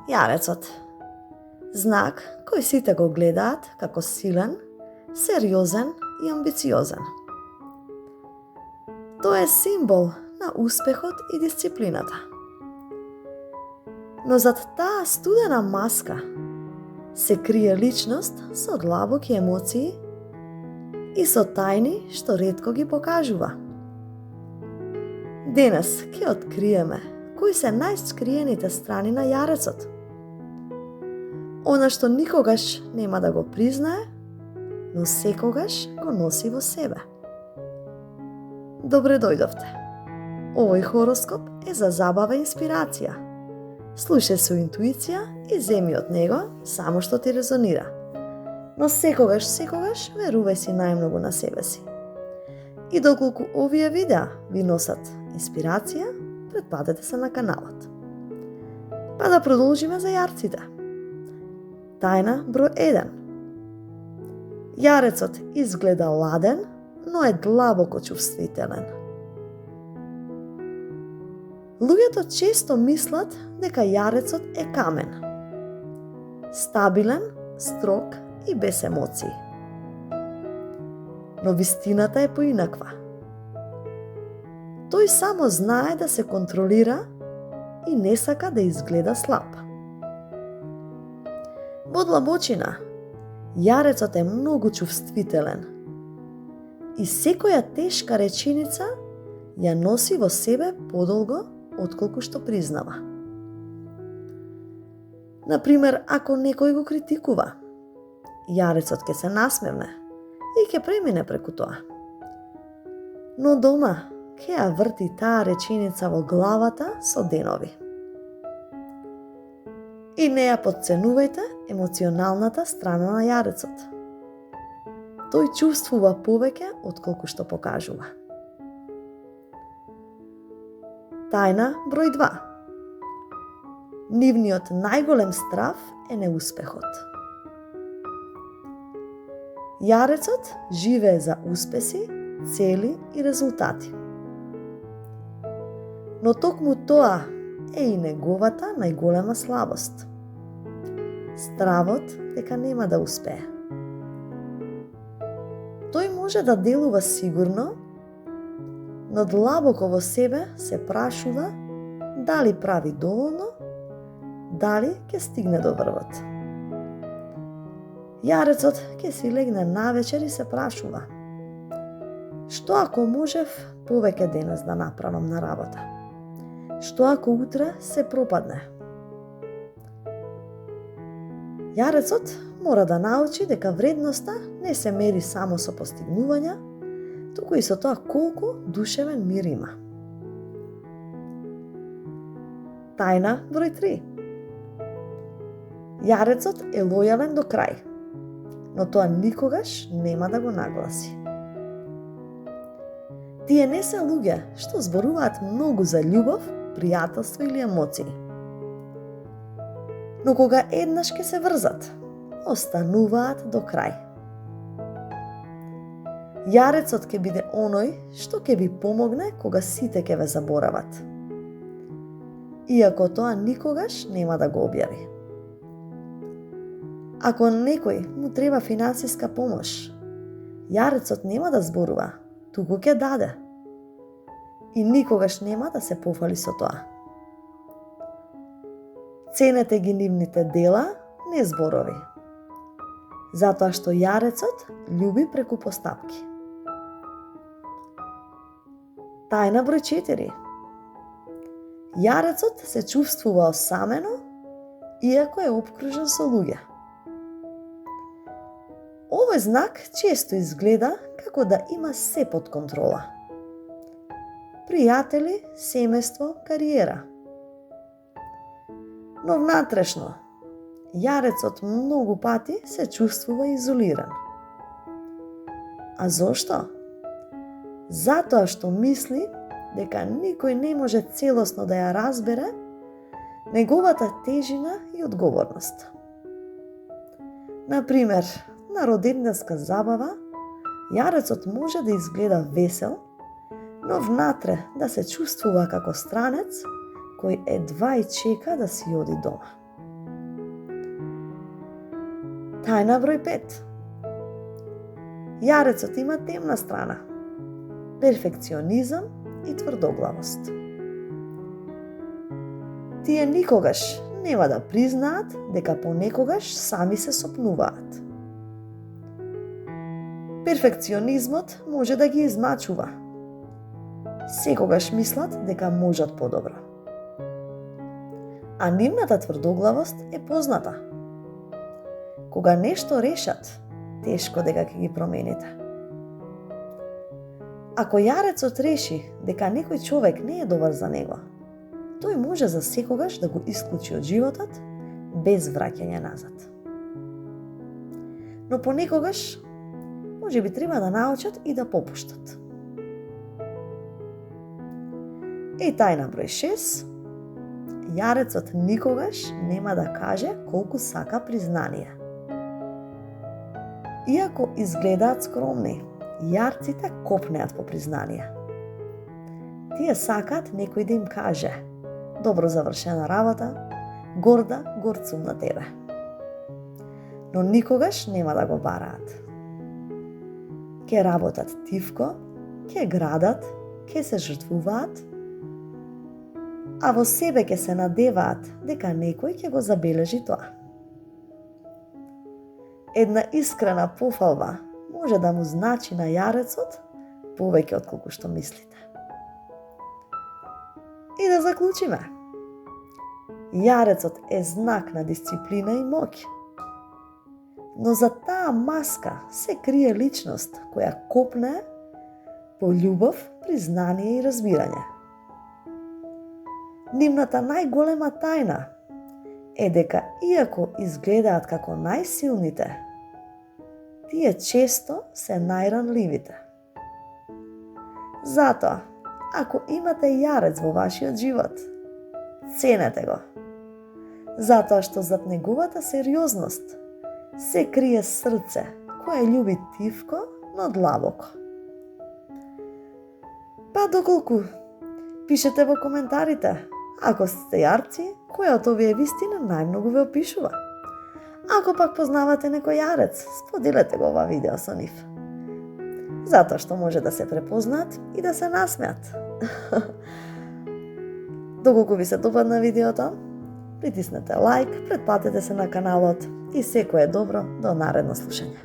Јарецот. Знак кој сите го гледаат како силен, сериозен и амбициозен. Тоа е символ на успехот и дисциплината. Но зад таа студена маска се крие личност со длабоки емоции и со тајни што ретко ги покажува. Денес ќе откриеме кои се најскриените страни на Јарецот. Она што никогаш нема да го признае, но секогаш го носи во себе. Добре дојдовте. Овој хороскоп е за забава и инспирација. Слушај со интуиција и земи од него само што ти резонира. Но секогаш верувај си најмногу на себе си. И доколку овие видеа ви носат инспирација, претплатете се на каналот. Па да продолжиме за јарците. Тајна број 1. Јарецот изгледа ладен, но е длабоко чувствителен. Луѓето често мислат дека Јарецот е камен. Стабилен, строг и без емоции. Но вистината е поинаква. Тој само знае да се контролира и не сака да изгледа слаб. Во длабочина, Јарецот е многу чувствителен и секоја тешка реченица ја носи во себе подолго отколку што признава. Например, ако некој го критикува, Јарецот ќе се насмевне и ќе премине преку тоа. Но дома ќе ја врти таа реченица во главата со денови. И не ја подценувајте емоционалната страна на Јарецот. Тој чувствува повеќе отколку што покажува. Тајна број 2. Нивниот најголем страв е неуспехот. Јарецот живее за успеси, цели и резултати. Но токму тоа е и неговата најголема слабост. Стравот дека нема да успее. Тој може да делува сигурно, но длабоко во себе се прашува дали прави доволно, дали ќе стигне до врвот. Јарецот ќе си легне навечер и се прашува: што ако можев повеќе денес да направам на работа? Што ако утре се пропадне? Јарецот мора да научи дека вредноста не се мери само со постигнувања, туку и со тоа колку душевен мир има. Тајна број 3. Јарецот е лојален до крај, но тоа никогаш нема да го нагласи. Тие не се луѓе што зборуваат многу за љубов, пријателство или емоции. Но кога еднаш ќе се врзат, остануваат до крај. Јарецот ќе биде оној што ќе ви помогне кога сите ќе ве заборават. Иако тоа никогаш нема да го објави. Ако некој му треба финансиска помош, Јарецот нема да зборува, туку ќе даде. И никогаш нема да се пофали со тоа. Ценете ги нивните дела, не зборови. Затоа што Јарецот љуби преку постапки. Тајна број 4. Јарецот се чувствува осамено, иако е опкружен со луѓе. Овој знак често изгледа како да има се под контрола. Пријатели, семејство, кариера. Но внатрешно, Јарецот многу пати се чувствува изолиран. А зошто? Затоа што мисли дека никој не може целосно да ја разбере неговата тежина и одговорност. Например, на роденденска забава, Јарецот може да изгледа весел, но внатре да се чувствува како странец кој едва и чека да си оди дома. Тајна број 5. Јарецот има темна страна. Перфекционизам и тврдоглавост. Тие никогаш нема да признаат дека понекогаш сами се сопнуваат. Перфекционизмот може да ги измачува. Секогаш мислат дека можат подобро. А нивната тврдоглавост е позната. Кога нешто решат, тешко дека ќе ги промените. Ако јарецот реши дека некој човек не е добар за него, тој може за секогаш да го исклучи од животот без враќање назад. Но понекогаш може би треба да научат и да попуштат. Тајна број 6. Јарецот никогаш нема да каже колку сака признание. Иако изгледаат скромни, јарците копнеат по признание. Тие сакаат некој да им каже: добро завршена работа, горд сум на тебе. Но никогаш нема да го бараат. Ке работат тивко, ке градат, ке се жртвуваат, а во себе ке се надеваат дека некој ќе го забележи тоа. Една искрена пофалба може да му значи на јарецот повеќе од колку што мислите. И да заклучиме. Јарецот е знак на дисциплина и моќ. Но за таа маска се крие личност која копне по љубов, признание и разбирање. Нивната најголема тајна е дека иако изгледаат како најсилните, тие често се најранливите. Затоа, ако имате јарец во вашиот живот, ценете го. Затоа што зад неговата сериозност се крие срце кое љуби тивко, но длабоко. Па доколку, пишете во коментарите, ако сте јарци, која од овие вистина најмногу ве опишува. Ако пак познавате некој јарец, споделете го ова видео со нив. Затоа што може да се препознаат и да се насмеат. Доколку ви се допадна видеото, притиснете лайк, претплатете се на каналот и секое добро до наредно слушање.